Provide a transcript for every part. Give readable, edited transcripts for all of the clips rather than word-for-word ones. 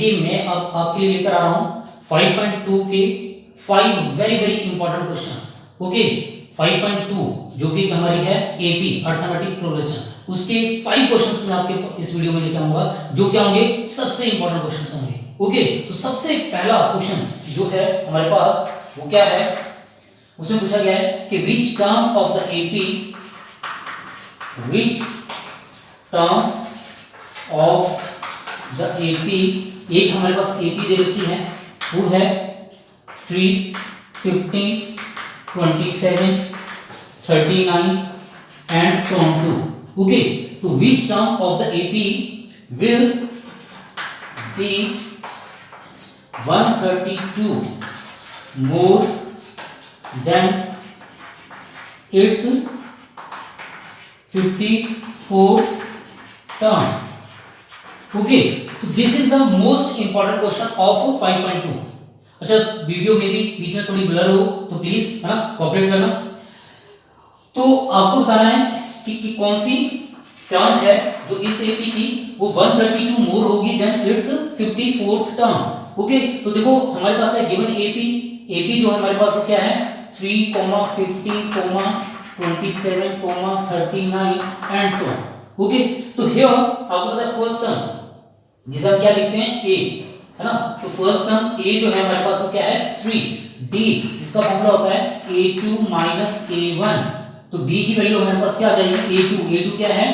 देखिए मैं अब आपके लिए लेकर आ रहा हूं 5.2 के 5 very very important questions. Okay, 5.2 जो कि हमारी है एपी अर्थमेटिक प्रोग्रेशन, उसके 5 क्वेश्चंस मैं आपके इस वीडियो में लेकर आऊंगा जो क्या होंगे सबसे इंपॉर्टेंट क्वेश्चंस होंगे। ओके, तो सबसे पहला क्वेश्चन जो है हमारे पास वो क्या है, उसमें पूछा गया है कि which term of the AP, which term of the AP, एक हमारे पास एपी दे रखी है वो है 3, 15, 27, 39 and so on to. Okay, so which term of the AP will be 132 more than its 54th term? Okay, तो this is the most important question of 5.2। अच्छा, video में भी बीच में थोड़ी ब्लर हो तो प्लीज है ना कोऑपरेट करना। तो आपको बताना है कि कौन सी टर्म है जो इस एपी की वो 132 मोर होगी than its 54th term. Okay, तो देखो हमारे पास है गिवन एपी जो हमारे पास वो क्या है 3, 15, 27, 39 एंड सो ऑन। ओके, तो हियर आपको पता है फर्स्ट टर्म जिसे हम क्या लिखते हैं ए, है ना, तो फर्स्ट टर्म ए जो है हमारे पास वो क्या है 3, डी इसका फॉर्मूला होता है a2 a1, तो d की वैल्यू हमारे पास क्या आ जाएगी a2 क्या है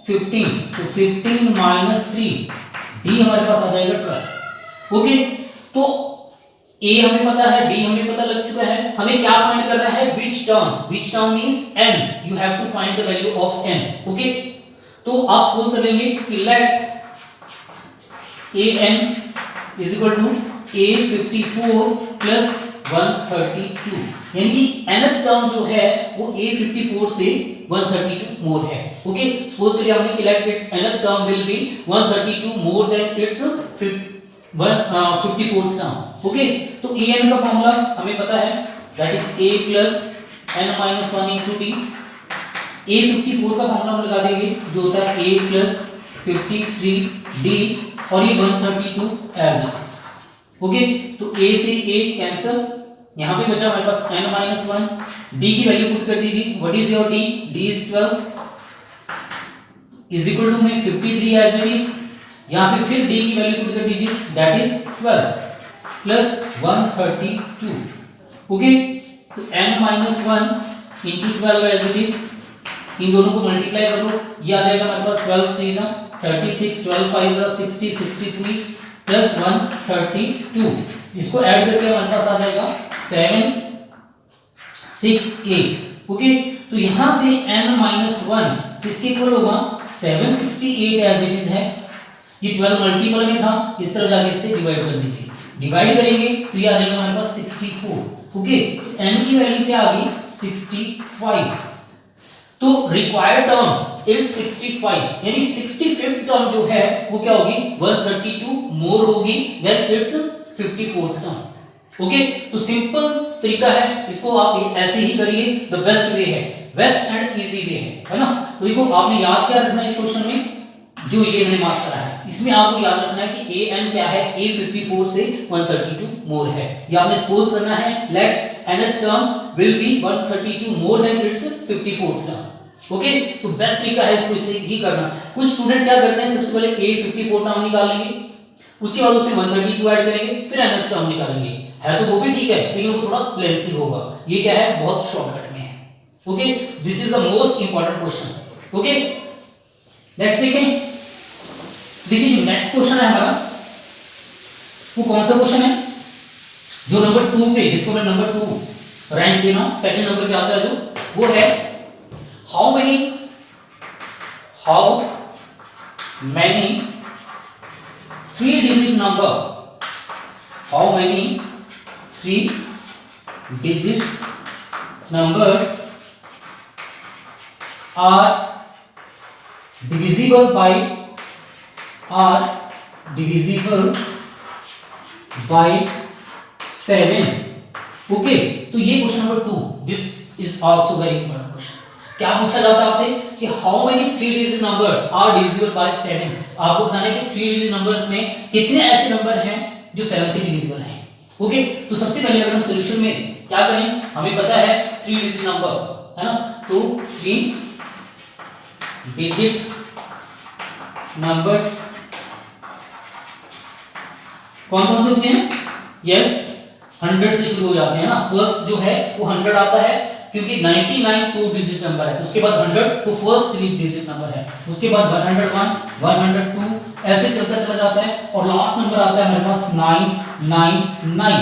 15, तो 15 3, d हमारे पास आ जाएगा 12। ओके, तो a हमें पता है, d हमें पता लग चुका है, हमें क्या फाइंड करना है which term means n, you have to find the value of n। Okay, तो आप सपोज कर लेंगे कि let an is equal to a54 plus 132, यानी कि nth टर्म जो है वो a54 से 132 मोर है। ओके, सपोज करिए हमने कि let its nth term will be 132 more than its 54th term. Okay, तो an का फॉर्मूला हमें पता है that is a plus n minus 1 into d। a54 का फॉर्मूला हम लगा देंगे जो होता है a plus 53d और ये 132 एज इट इज। ओके, तो a से a कैंसिल, यहां पे बचा हमारे पास n minus 1, d की वैल्यू पुट कर दीजिए, what is your d, d is 12 is equal to में 53 एज इट इज, यहां पे फिर d की वैल्यू पुट कर दीजिए दैट इज 12 प्लस 132। ओके, तो n minus 1 into 12 as it is, इन दोनों को मल्टीप्लाई कर लो, ये आ जाएगा हमारे पास 12 3 जा 36, 12 5 जा 60, 63 प्लस 132, इसको ऐड करके हमारे पास आ जाएगा 768। ओके, तो यहां से n minus 1 किसके इक्वल होगा 768 एज इट इज है, ये 12 मल्टीपल में था, इस तरफ जाके इससे डिवाइड कर दीजिए, डिवाइड करेंगे तो ये आ जाएगा हमारे पास 64। ओके, तो n की वैल्यू क्या आ गई 65, तो रिक्वायर्ड टर्म इज 65, यानी 65th टर्म जो है वो क्या होगी 132 मोर होगी than its 54th term. Okay, तो सिंपल तरीका है, इसको आप ऐसे ही करिए, द बेस्ट वे है, बेस्ट एंड इजी वे है ना। तो देखो आपने याद क्या रखना है इस क्वेश्चन में, जो ये मैंने मार्क करा है इसमें आपको याद रखना है कि an क्या है a54 से 132 मोर है, ये आपने सपोज करना है let nth term will be 132 more than its 54th term. Okay, तो बेस्ट तरीका है इसको इसे ही करना। कुछ स्टूडेंट क्या करते हैं, सबसे पहले a54 टर्म निकाल लेंगे, उसके बाद उसमें 132 ऐड करेंगे, फिर nth टर्म निकालेंगे, है तो वो भी ठीक है लेकिन वो थोड़ा लेंथी होगा, ये क्या है बहुत शॉर्टकट में है। Okay, this is the most important question. Okay, next देखें, देखिए जो नेक्स्ट क्वेश्चन है हमारा वो कौन सा क्वेश्चन है, जो नंबर 2 पे, जिसको मैं नंबर 2 रैंक देना, सेकंड नंबर पे आता है जो वो है how many 3-digit number, how many 3-digit numbers are divisible by 7। Okay, तो ये question number 2, this is also very important question. क्या पूछा जाता है आपसे कि how many 3 digit numbers are divisible by 7। आपको बताना है कि 3 डिजिट नंबर्स में कितने ऐसे नंबर हैं जो 7 से डिविजिबल हैं। ओके, तो सबसे पहले अगर हम सॉल्यूशन में क्या करें, हमें पता है 3 डिजिट नंबर है ना, तो 3 डिजिट नंबर्स कौन कौन से होते हैं? यस, 100 से शुरू हो जाते हैं ना। फर्स्ट जो है वो 100 आता है क्योंकि 99 2 डिजिट नंबर है, उसके बाद 100 तो फर्स्ट 3 डिजिट नंबर है, उसके बाद 101 102 ऐसे चलता चला जाता है और लास्ट नंबर आता है हमारे पास 999।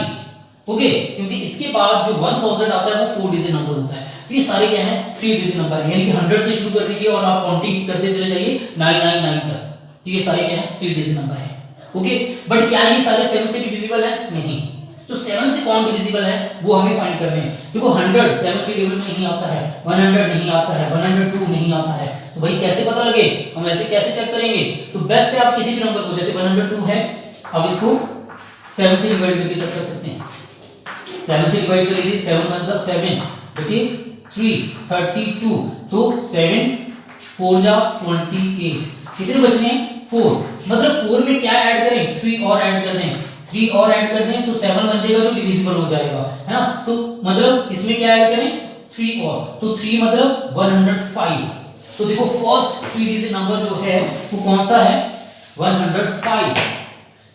ओके, क्योंकि इसके बाद जो 1000 आता है वो 4 डिजिट नंबर होता है। तो ये सारे क्या है? 3 डिजिट नंबर है, यानी कि 100 से शुरू कर दीजिए और आप काउंटिंग करते चले जाइए 999 तक। तो ये सारे क्या है? 3 डिजिट नंबर है। ओके, बट क्या ये सारे 7 से डिविजिबल है? नहीं। तो 7 से कौन डिविजिबल है वो हमें फाइंड करने हैं। देखो 100 7 के टेबल में नहीं आता है, 100 नहीं आता है, 102 नहीं आता है, तो भाई कैसे पता लगे, हम ऐसे कैसे चेक करेंगे? तो बेस्ट है आप किसी भी नंबर को, जैसे 102 है, अब इसको 7 से डिवाइड करके चेक कर सकते हैं। 7 से डिवाइड कर लीजिए, 7 1 जा 7 बचे 3 32, तो 7 4 जा 28, कितने बचने हैं? 4। मतलब 4 में क्या ऐड करें? 3 और ऐड कर दें, 3 और ऐड कर दें तो 7 बन जाएगा, तो डिविजिबल हो जाएगा, है ना। तो मतलब इसमें क्या ऐड करें? 3 और, तो 3 मतलब 105। तो देखो फर्स्ट 3 डिजिट नंबर जो है वो कौन सा है? 105,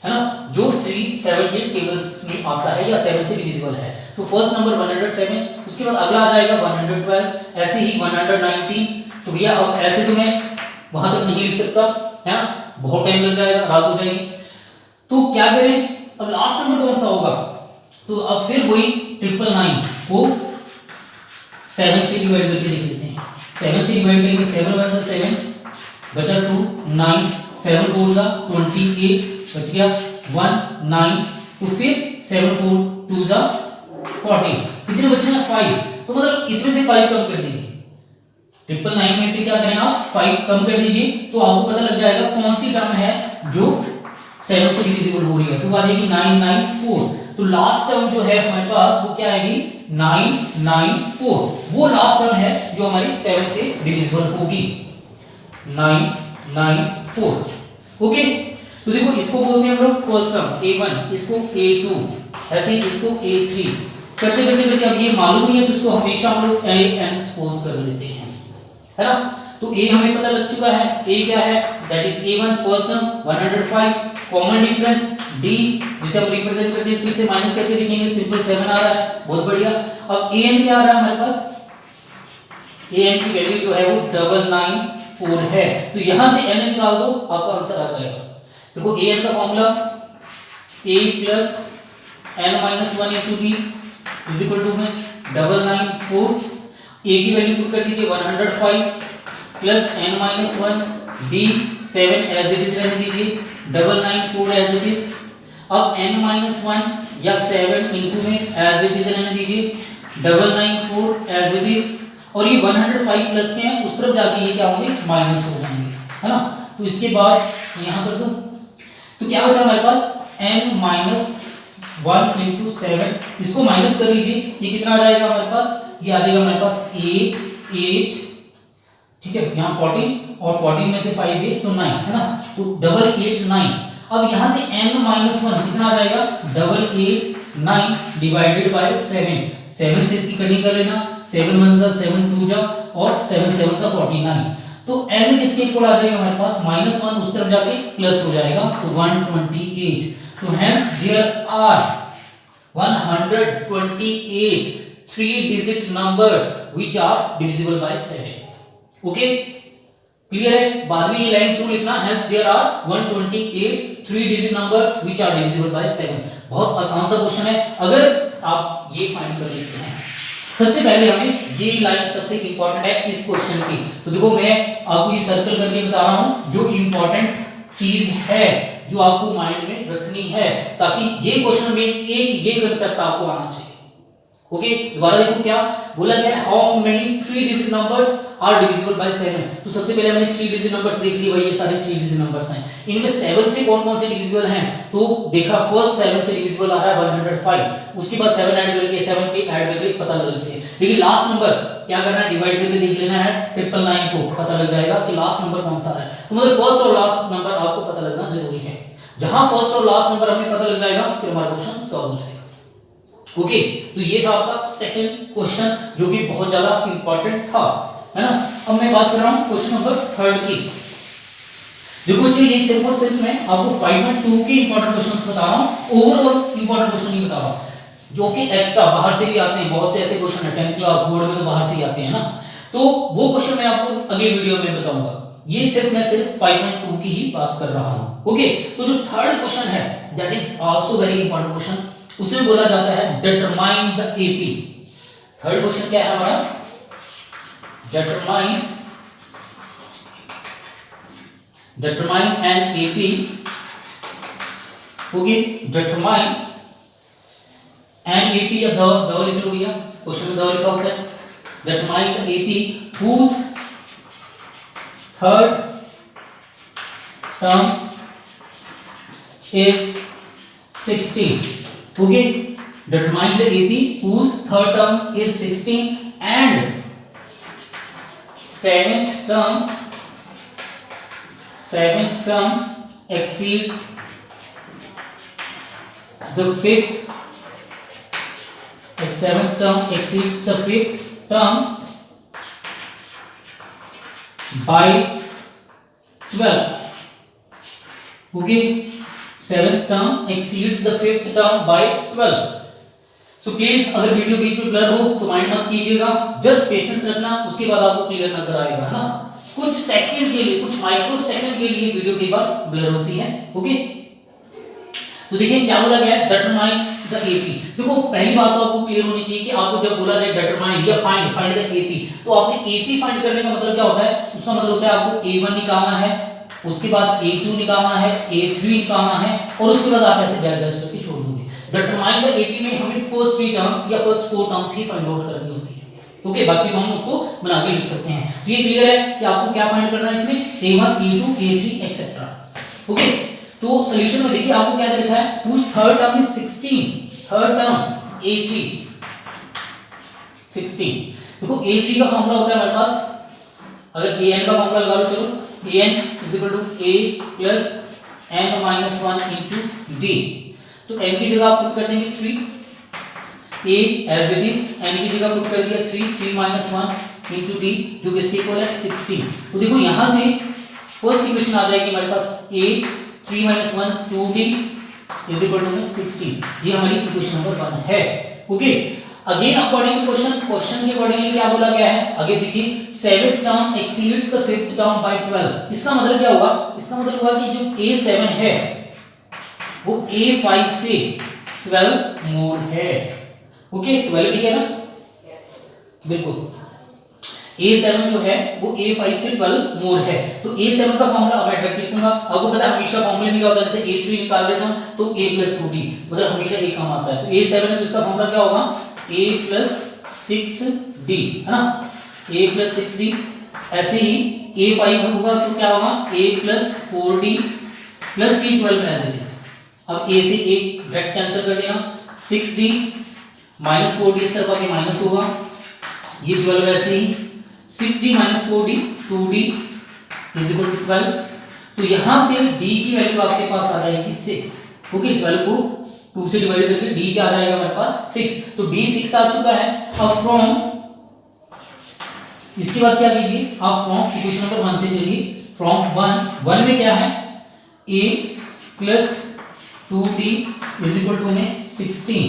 है ना, जो 3 7 के टेबल्स में आता है या 7 से डिविजिबल है। तो फर्स्ट नंबर 107, उसके बाद अगला आ जाएगा 112, ऐसे ही 119। तो भैया अब ऐसे तो मैं वहां तक नहीं लिख सकता, है ना, बहुत टाइम लग जाएगा, रात हो जाएगी। तो क्या करें? अब लास्ट नंबर कौन सा होगा? तो अब फिर वही 999 को 7 से डिवाइड करके लिख लेते हैं। 7 से डिवाइड करेंगे, 7 1 जा 7 बचा 2 9, 7 4 जा 28 बच गया 1 9, तो फिर 7 4 2 जा 14, कितने बचे हैं? 5। तो मतलब इसमें से 5 कम कर दीजिए, 999 में से क्या करें आप? 5 कम कर दीजिए, तो आपको पता लग जाएगा कौन सी टर्म है जो 7 से डिविजिबल हो रही है। तो आ जाएगी 994। तो लास्ट टर्म जो है हमारे पास वो क्या आएगी? 994, वो लास्ट टर्म है जो हमारी 7 से डिविजिबल होगी, 994। ओके, तो देखो इसको बोलते हैं हम लोग फर्स्ट टर्म A1, इसको A2, ऐसे ही इसको A3, करते करते करते अब ये मालूम नहीं है तो इसको हमेशा हम लोग AN सपोज कर लेते हैं, है ना। तो A हमें पता लग चुका है, A क्या है? That is A1 first term 105, common difference D जिसे हम रिप्रेजेंट करते हैं इसको इससे माइनस करके देखेंगे, सिंपल 7 आ रहा है, बहुत बढ़िया। अब AN क्या आ रहा है हमारे पास? AN की वैल्यू जो है वो 994 है, तो यहां से N निकाल दो, आपका आंसर आ जाएगा। देखो AN का formula A plus n-1 into D is equal to में 994, A की वैल्यू पुट कर दीजिए 105 plus n-1 D 7 as it is रहने दीजिए, 994 एज इट इज। अब n-1 या 7 इनटू में एज इट इज रहने दीजिए, 994 एज इट इज। और ये 105 प्लस में है, उस तरफ जाके ये क्या होंगे? माइनस हो जाएंगे, है ना। तो इसके बाद यहां कर दो, तो क्या बचा हमारे पास? n-1 इंटू 7, इसको माइनस कर लीजिए, ये कितना आ जाएगा हमारे पास? ये आ जाएगा हमारे पास 8, ठीक है, यहाँ 14 और 14 में से 5 गए तो 9, है ना, तो 889। अब यहाँ से n-1 कितना आ जाएगा? 889 डिवाइडेड बाय 7 से इसकी कटिंग कर लेना, 7 1 जा 7 2 जा और 7 7 जा 49। तो n किसके इक्वल आ जाएगा हमारे पास? -1 उस तरफ जाके प्लस हो जाएगा, तो 128। तो hence there are 128 3 digit numbers which are divisible by 7। Okay, clear है? बाद में ये लाइन थ्रू लिखना, hence there are 128 3 digit numbers which are divisible by 7। बहुत आसान सा क्वेश्चन है, अगर आप ये फाइंड कर लेते हैं। सबसे पहले हमें ये लाइन सबसे इंपॉर्टेंट है इस क्वेश्चन की। तो देखो मैं आपको ये सर्कल करके बता रहा हूं जो इंपॉर्टेंट चीज है जो आपको माइंड में रखनी है, ताकि ये क्वेश्चन में एक ये कांसेप्ट आपको आना चाहिए। ओके, दोबारा देखो क्या बोला गया है, how many 3 digit numbers are divisible by 7। तो सबसे पहले हमने 3 डिजिट नंबर्स देख लिए भाई, ये सारे 3 डिजिट नंबर्स हैं। इनमें 7 से कौन-कौन से डिविजिबल हैं, तो देखा फर्स्ट 7 से डिविजिबल आ रहा है 105, उसके बाद 7 ऐड करके 7 के ऐड करके पता लग से। लेकिन लास्ट नंबर क्या करना है, डिवाइड करके देख लेना है 999 को, पता लग जाएगा कि लास्ट नंबर कौन सा है। तो मतलब फर्स्ट और लास्ट नंबर आपको पता लगना जरूरी है। जहां फर्स्ट और लास्ट नंबर हमें पता लग जाएगा फिर हमारा क्वेश्चन सॉल्व हो जाएगा। ओके, तो ये था आपका सेकंड क्वेश्चन जो कि बहुत ज्यादा इंपॉर्टेंट था, है ना। अब मैं बात कर रहा हूं क्वेश्चन नंबर 3 की। देखो जो ये सिर्फ और सिर्फ मैं आपको 5.2 के इंपॉर्टेंट क्वेश्चंस बता रहा हूं, ओवरऑल इंपॉर्टेंट क्वेश्चन नहीं बता रहा, जो कि एक्स्ट्रा बाहर से भी आते हैं। बहुत से ऐसे क्वेश्चन है 10th क्लास बोर्ड में तो बाहर से ही आते हैं ना, तो वो क्वेश्चन मैं आपको अगले वीडियो में बताऊंगा। ये सिर्फ मैं सिर्फ 5.2 की ही बात कर रहा हूं। ओके, तो जो थर्ड क्वेश्चन है that is also very important question, उसे बोला जाता है determine the AP. Third question क्या है हमारा, determine an AP. Okay, determine an AP या द लिख लो भैया, क्वेश्चन में द लिखा होता है। Determine the AP whose third term is 16। Okay, determine the AP whose third term is 16 and seventh term exceeds the fifth. Seventh term exceeds the fifth term by 12. Okay. Seventh term exceeds the fifth term by 12। So please अगर video बीच में blur हो तो mind मत कीजिएगा, just patience रखना, उसके बाद आपको क्लियर नजर आएगा, है ना। कुछ सेकंड के लिए, कुछ माइक्रो सेकंड के लिए वीडियो कई बार ब्लर होती है। ओके, तो देखिए क्या बोला गया है, डिटरमाइन द एपी। देखो पहली बात तो आपको क्लियर होनी चाहिए कि आपको जब बोला जाए डिटरमाइन या फाइंड द एपी, तो आपने एपी फाइंड करने का मतलब क्या होता है, उसका मतलब होता है आपको a1 निकालना है, उसके बाद a2 निकालना है, a3 निकालना है, और उसके बाद आप ऐसे डैश डैश करके छोड़ दोगे। डिटरमाइन द एपी में हमें फर्स्ट 3 टर्म्स या फर्स्ट 4 टर्म्स ही फाइंड आउट करनी होती है। ओके, बाकी तो हम उसको बना के लिख सकते हैं। तो ये क्लियर है कि आपको क्या फाइंड करना है इसमें, a1 a2 a3 etcetera. Okay, तो सॉल्यूशन में देखिए आपको क्या दे रखा है, whose third term is 16, third term a3 16। देखो a3 का फार्मूला होता है हमारे पास, अगर an का फार्मूला लगा लो, चलो an is equal to a plus n minus 1 into d। तो n की जगह आप पुट कर देंगे 3, a as it is, n की जगह पुट कर दिया 3 minus 1 into d, जो किसके इक्वल है 16। तो देखो यहां से फर्स्ट इक्वेशन आ जाएगी हमारे पास a 3 minus 1 2d is equal to 16। ये हमारी इक्वेशन नंबर 1 है। Okay, again according to question के अकॉर्डिंगली क्या बोला गया है, आगे देखिए seventh term exceeds the fifth term by 12। इसका मतलब क्या हुआ, इसका मतलब हुआ कि जो a7 है वो a5 से 12 मोर है। ओके, 12 ठीक है ना, बिल्कुल a7 जो है वो a5 से 12 मोर है। तो a7 का फार्मूला मैं डायरेक्ट लिखूंगा, आपको पता है हमेशा फार्मूले में क्या होता है, जैसे a3 निकाल रहे थे तो a + 2d मतलब हमेशा a कम आता है। तो a7 है तो इसका फार्मूला क्या होगा, a + 6d, है ना, a + 6d। ऐसे ही a5 होगा तो क्या होगा, a + 4d + d 12 as it is. अब a से a डायरेक्ट कैंसिल कर देना, 6d - 4d इस तरफ आके माइनस होगा, ये 12 ऐसे ही 6d - 4d 2d = 12। तो यहां से d की वैल्यू आपके पास आ जाएगी 6। ओके, 12 को 2 से डिवाइड करके d क्या आ जाएगा हमारे पास 6। तो d 6 आ चुका है। अब फ्रॉम इसके बाद क्या कीजिए, आप फ्रॉम इक्वेशन नंबर 1 से चलिए, फ्रॉम 1 में क्या है, a + 2d = में 16।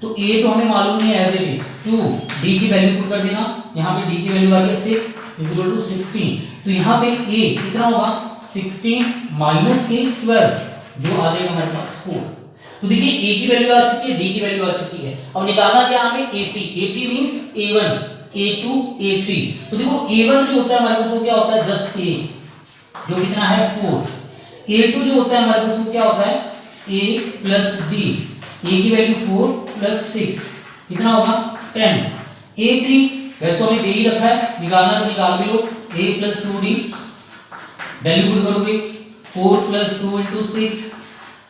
तो a तो हमें मालूम नहीं है एज इट इज 2, d की वैल्यू पुट कर देना, यहां पे d की वैल्यू आ गई 6 = 16। तो यहां पे a कितना होगा, 16 - के 12 जो आ जाएगा हमारे पास 4। तो देखिए a की वैल्यू आ चुकी है, d की वैल्यू आ चुकी है। अब निकालना क्या हमें, AP means a1 a2 a3। तो देखो a1 जो होता है हमारे पास वो क्या होता है, जस्ट a जो कितना है 4। a2 जो होता है हमारे पास वो क्या होता है, a + b, a की वैल्यू 4 + 6 कितना होगा 10 a3 वैसे तो हमें दे ही रखा है, निकालना तो निकाल भी लो, a plus 2d value put करोगे 4 प्लस 2 इंटू 6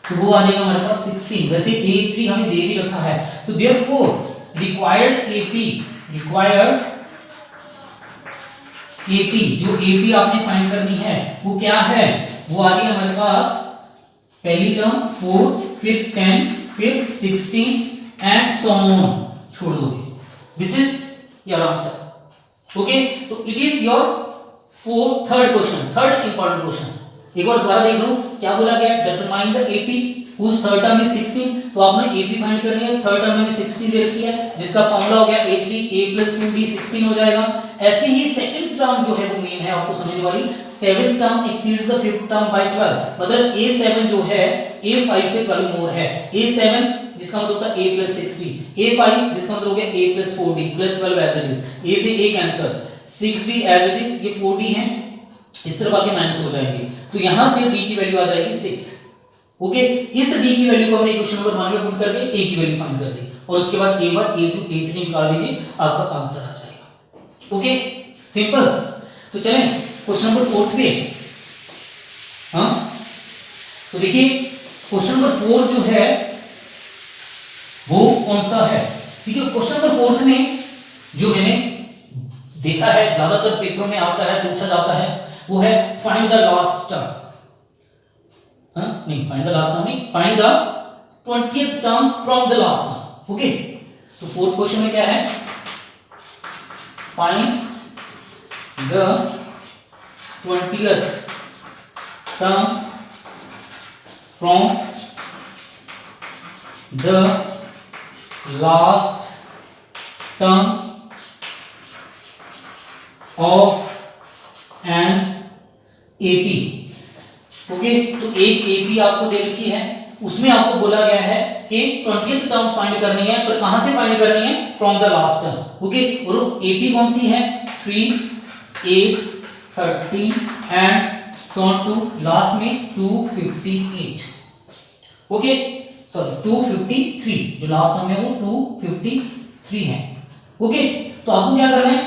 तो वो आ जाएगा हमारे पास 16। वैसे a3 हमें दे भी रखा है, तो देयरफॉर रिक्वायर्ड AP जो AP आपने फाइंड करनी है वो क्या है, वो आ रही है हमारे पास पहली टर्म 4 फिर 10 फिर 16 एंड सो ऑन, छोड़ दोगे। This is your answer. Okay, तो it is your third question, third important question. एक बार दोबारा देख लो क्या बोला गया, determine the AP whose third term is 16, तो आपने AP फाइंड करनी है, थर्ड टर्म में 16 दे रखी है जिसका फॉर्मूला हो गया a3 a + 2d 16 हो जाएगा। ऐसे ही सेकंड टर्म जो है वो मेन है आपको समझने वाली, 7th term exceeds the 5th term by 12, मतलब a7 जो है a5 से 12 मोर है, a7 जिसका मतलब होता है a + 16, a5 जिसका मतलब हो गया a + 4d + 12 as it is, a से a cancel, 6d as it is, ये 4d है, इस तरफ आके माइनस हो जाएंगे, तो यहां से d की वैल्यू आ जाएगी 6। ओके, इस d की वैल्यू को हमने क्वेश्चन नंबर 1 में पुट करके a की वैल्यू फाइंड कर दी और उसके बाद a1 a2 a3 निकाल दीजिए, आपका आंसर आ जाएगा। Okay, simple. तो चलें क्वेश्चन नंबर 4 पे। हाँ, तो देखिए क्वेश्चन नंबर 4 जो है वो कौन सा है, ठीक है। क्वेश्चन नंबर 4 में जो मैंने देखा है ज्यादातर पेपरों में आता है, पूछा जाता है, वो है फाइंड द लास्ट टर्म। नहीं, फाइंड द लास्ट टर्म नहीं, find the 20th term from the last term. Okay, तो फोर्थ क्वेश्चन में क्या है, find the 20th term from the last term of an AP। Okay, तो एक AP आपको दे रखी है, उसमें आपको बोला गया है कि 20th टर्म फाइंड करनी है, पर कहां से फाइंड करनी है, from the last term. Okay, और AP कौन सी है, 3 8 30 and so on to last में 258। ओके, सॉरी 253, जो लास्ट टर्म है वो 253 है। ओके, तो आपको क्या करना है,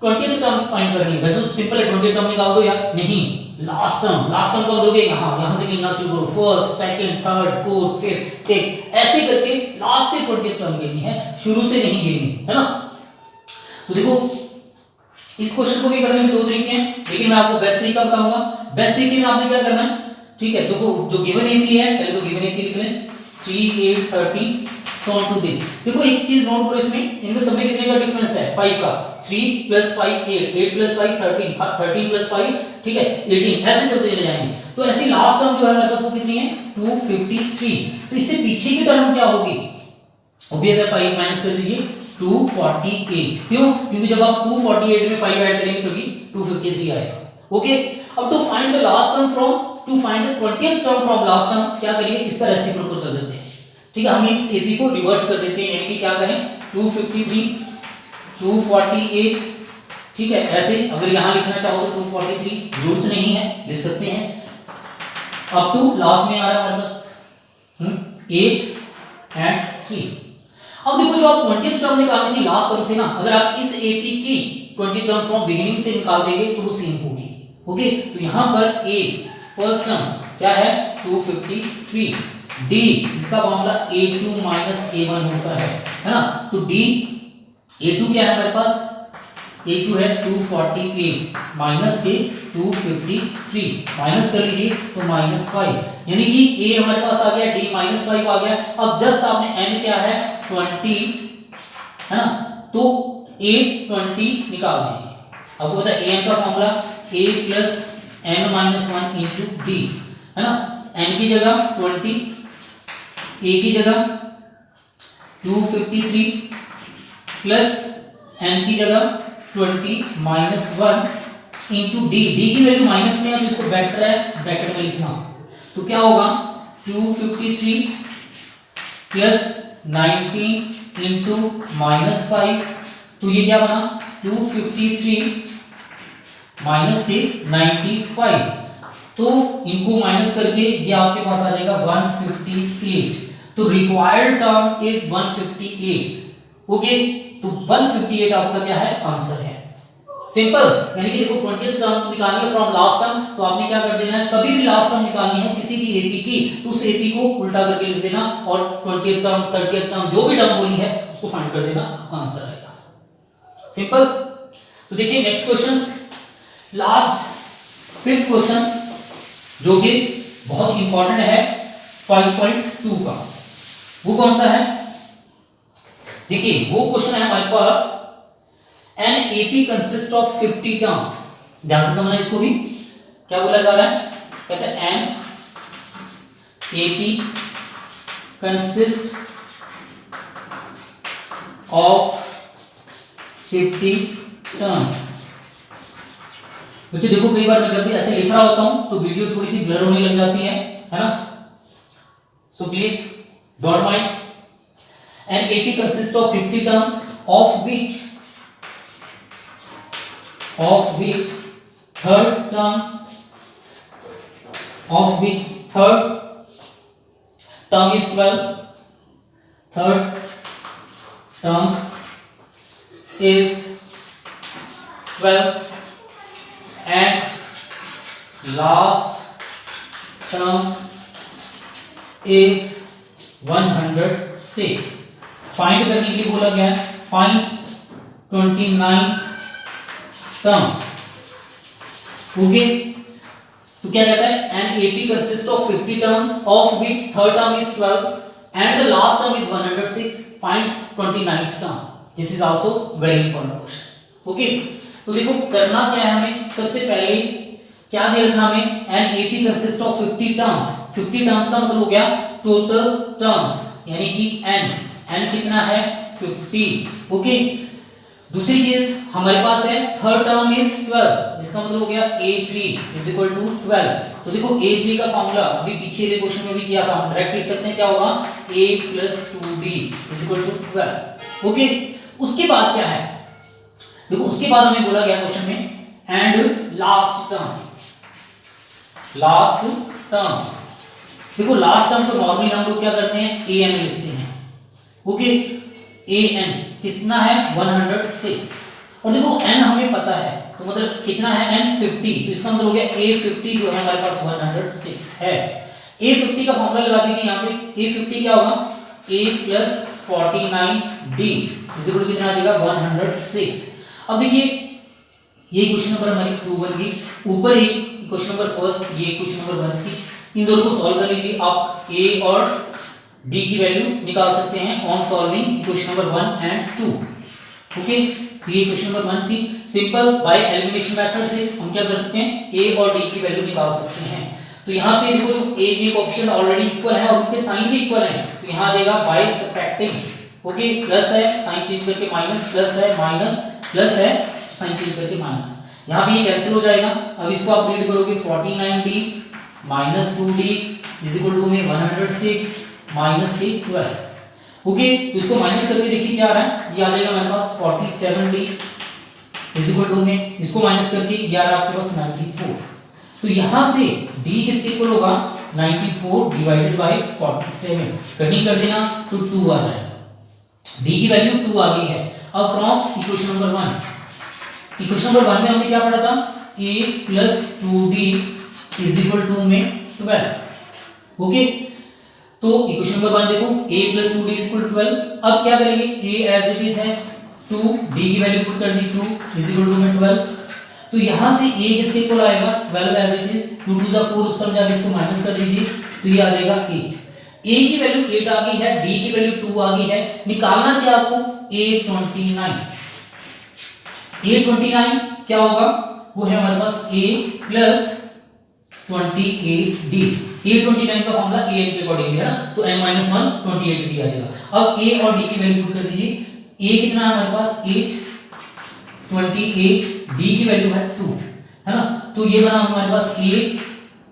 20th टर्म फाइंड करनी है। वैसे तो सिंपल है, 20th टर्म निकाल दो यार, नहीं, लास्ट टर्म कब दोगे, यहां से गिनना शुरू करो, first second third fourth fifth sixth, ऐसे करके लास्ट से 20th टर्म गिननी है, शुरू से नहीं गिननी है ना। तो देखो इस क्वेश्चन को भी करने के दो तरीके हैं, लेकिन मैं आपको बेस्ट तरीका बताऊंगा। बेस्ट तरीके में आपने क्या करना है, ठीक है, तो जो गिवन AP है, पहले तो गिवन AP लिख लें, 3 8 30 सो ऑन टू दिस। देखो एक चीज नोट करो, इसमें इनमें सब में कितने का डिफरेंस है, 5 का, 3 + 5 8 8 + 5 13 13 + 5, ठीक है 18, ऐसे चलते चले जाएंगे। तो ऐसी लास्ट टर्म जो है हमारे पास वो कितनी है, 253। तो इससे पीछे की टर्म क्या होगी, ऑब्वियस है 5 माइनस कर दीजिए, 248। क्यों, क्योंकि जब आप 248 में 5 ऐड करेंगे तभी 253 आएगा। ओके, अब to find the last term from, to find the 20th term from last term, क्या करिए, इसका रेसिप्रोकल कर देते हैं, ठीक है, हम इस AP को रिवर्स कर देते हैं, यानी कि क्या करें, 253 248, ठीक है, ऐसे अगर यहां लिखना चाहो तो 243, जरूरत नहीं है, लिख सकते हैं, अप टू लास्ट में आ रहा है हमारे पास 8 एंड 3। अब देखो जो आप 20th टर्म निकालनी थी लास्ट टर्म से ना, अगर आप इस AP की 20th टर्म फ्रॉम बिगिनिंग से निकाल देंगे तो वो सेम होगी। ओके, तो यहां पर A फर्स्ट टर्म क्या है, 253, D जिसका फॉर्मूला A2 - A1 होता है ना, तो D A2 क्या है हमारे पास, A2 है 248 माइनस के 253, माइनस कर लीजिए तो -5, यानी कि A हमारे पास आ गया, D -5 आ गया। अब जस्ट आपने N क्या है 20 है ना, तो A 20 निकाल दीजिए। आपको पता है An का फॉर्मूला A + n - 1 * D है ना, N की जगह 20, A की जगह 253 प्लस N की जगह 20 - 1 * D। D की वैल्यू माइनस में है तो इसको ब्रैकेट में लिखना, तो क्या होगा 253 प्लस 19 * -5, तो ये क्या बना 253 माइनस के 95, तो इनको माइनस करके ये आपके पास आ जाएगा 158। तो रिक्वायर्ड टर्म इज 158। ओके, तो 158 आपका क्या है आंसर है। सिंपल, यानी कि देखो 20th टर्म निकालनी है फ्रॉम लास्ट टर्म, तो आपने क्या कर देना है, कभी भी लास्ट टर्म निकालनी है किसी भी एपी की तो उस एपी को उल्टा करके लिख देना और 20th टर्म 30th टर्म जो भी टर्म बोली है उसको फाइंड कर देना, आपका आंसर आएगा। सिंपल। तो देखिए next question, last 5th question जो कि बहुत इंपॉर्टेंट है 5.2 का, वो कौन सा है? देखिए वो क्वेश्चन है हमारे पास, an AP consist of 50 terms. ध्यान से समझना इसको भी, क्या बोला जा रहा है, कहते हैं N AP consist of 50 terms. बच्चों देखो कई बार मैं जब भी ऐसे लिख रहा होता हूं तो वीडियो थोड़ी सी ब्लर होने लग जाती है ना, so please don't mind. N AP consist of 50 terms of which third term is 12, third term is 12 and last term is 106। Find करने के लिए बोला गया है, फाइंड 29th टर्म। ओके, तो क्या कहता है, N AP consist of 50 terms of which third term is 12 and the last term is 106, find 29th term. This is also very important question. Okay, तो देखो करना क्या है हमें, सबसे पहले क्या दे रखा हमें, N AP consist of 50 terms. 50 terms का मतलब हो गया टोटल टर्म्स, यानी कि एन कितना है 50। ओके, दूसरी चीज हमारे पास है थर्ड टर्म इज 12, जिसका मतलब हो गया a3 इज इक्वल टू 12। तो देखो a3 का फॉर्मूला अभी पीछे वाले क्वेश्चन में भी किया था, हम डायरेक्ट लिख सकते हैं, क्या होगा a + 2b is equal to 12। Okay, उसके बाद क्या है, देखो उसके बाद हमें बोला गया क्वेश्चन में एंड लास्ट टर्म। देखो लास्ट टर्म तो नॉर्मली हम लोग क्या करते हैं, an लिखते हैं। ओके, an कितना है 106, और देखो n हमें पता है, तो मतलब कितना है n 50, तो इसका मतलब हो गया a50 जो है हमारे पास 106 है। a50 का फॉर्मूला लगा दीजिए यहाँ पे, a50 क्या होगा, a + 49d is equal to कितना आ जाएगा 106। अब देखिए ये क्वेश्चन नंबर हमारी 2 बन गई, ऊपर एक क्वेश्चन नंबर फर्स्ट, ये क्वेश्चन नंबर 1 थी। इन दोनों को सॉल्व कर लीजिए, आप a और d की वैल्यू निकाल सकते हैं on solving equation number 1 and 2। Okay, ये इक्वेशन नंबर 1 थी। सिंपल बाय एलिमिनेशन मेथड से हम क्या कर सकते हैं, a और d की वैल्यू निकाल सकते हैं। तो यहाँ पे देखो जो a कोएफिशिएंट ऑलरेडी इक्वल है और उनके साइन भी इक्वल है, तो यहाँ आ जाएगा बाय सब्ट्रैक्टिंग। ओके, प्लस है साइन चेंज करके माइनस, प्लस है माइनस, प्लस है साइन चेंज करके माइनस, यहाँ पे ये कैंसिल हो जाएगा। अब इसको आप रीड करोगे 49d - 2d is equal to में 106 माइनस के 12। ओके, तो इसको माइनस करके देखिए क्या आ रहा है, ये आ जाएगा हमारे पास 47d इज इक्वल टू में, इसको माइनस करके ये आ रहा है आपके पास 94। तो यहां से d किसके इक्वल होगा, 94 डिवाइडेड बाय 47, कटिंग कर देना तो 2 आ जाएगा, d की वैल्यू 2 आ गई है। अब from equation number 1, equation number 1 में हमने क्या पढ़ा था, a + 2d is equal to में 12। ओके, तो इक्वेशन नंबर 1 देखो a + 2d = 12। अब क्या करेंगे, a एज इट इज है 2, d की वैल्यू पुट कर दी 2 इज इक्वल टू में 12। तो यहां से a किसके इक्वल आएगा, 12 एज इट इज, 2 2 = 4, उस तरफ जाके इसको माइनस कर दीजिए, तो ये आ जाएगा 8। a की वैल्यू 8 आ गई है, d की वैल्यू 2 आ गई है, निकालना क्या आपको, a29। a29 क्या होगा, वो है हमारे पास a + 28d। a29 का फॉर्मूला an के अकॉर्डिंगली है ना, तो n - 1 28d आ जाएगा। अब a और d की वैल्यू पुट कर दीजिए, a कितना है हमारे पास 8, 28, d की वैल्यू है 2, है ना, तो ये बना हमारे पास 8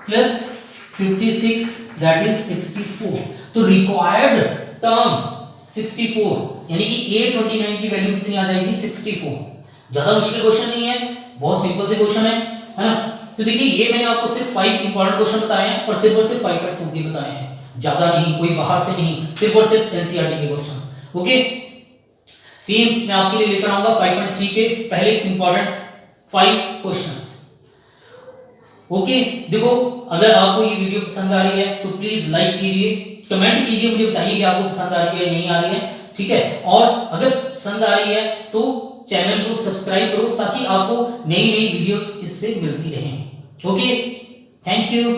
+ 56 दैट इज 64। तो रिक्वायर्ड टर्म 64, यानी कि a29 की वैल्यू कितनी आ जाएगी 64। ज्यादा मुश्किल क्वेश्चन नहीं है, बहुत सिंपल से क्वेश्चन है ना। तो देखिए ये मैंने आपको सिर्फ 5 इंपॉर्टेंट क्वेश्चन बताए हैं और सिर्फ 5.2 के बताए हैं, ज्यादा नहीं, कोई बाहर से नहीं, सिर्फ और सिर्फ एनसीईआरटी के क्वेश्चंस। ओके, सेम मैं आपके लिए लेकर आऊंगा 5.3 के पहले इंपॉर्टेंट 5 क्वेश्चंस। ओके, देखो अगर आपको ये वीडियो पसंद आ रही है तो प्लीज लाइक कीजिए, कमेंट कीजिए, मुझे बताइए कि आपको पसंद आ रही है या नहीं आ रही है, ठीक है। और अगर पसंद आ रही है तो चैनल को सब्सक्राइब करो ताकि आपको नई नई वीडियोस इससे मिलती रहें। Okay, thank you.